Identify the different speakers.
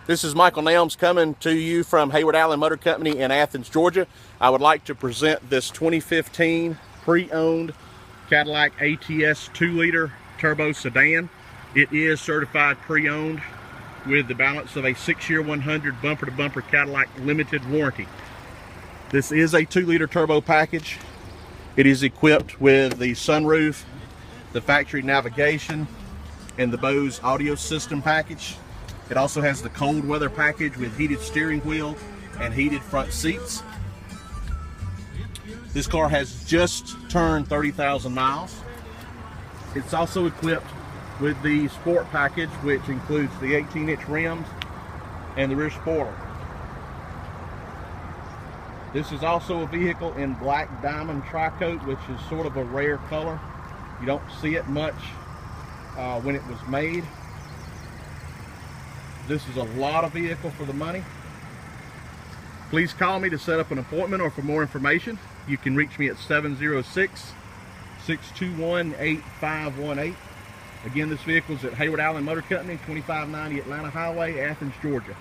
Speaker 1: This is Michael Nelms coming to you from Hayward Allen Motor Company in Athens, Georgia. I would like to present this 2015 pre-owned Cadillac ATS 2-liter turbo sedan. It is certified pre-owned with the balance of a 6-year 100 bumper-to-bumper Cadillac limited warranty. This is a 2-liter turbo package. It is equipped with the sunroof, the factory navigation, and the Bose audio system package. It also has the cold weather package with heated steering wheel and heated front seats. This car has just turned 30,000 miles. It's also equipped with the sport package, which includes the 18-inch rims and the rear spoiler. This is also a vehicle in Black Diamond Tricoat, which is sort of a rare color. You don't see it much when it was made. This is a lot of vehicle for the money. Please call me to set up an appointment, or for more information, you can reach me at 706-621-8518. Again, this vehicle is at Hayward Allen Motor Company, 2590 Atlanta Highway, Athens, Georgia.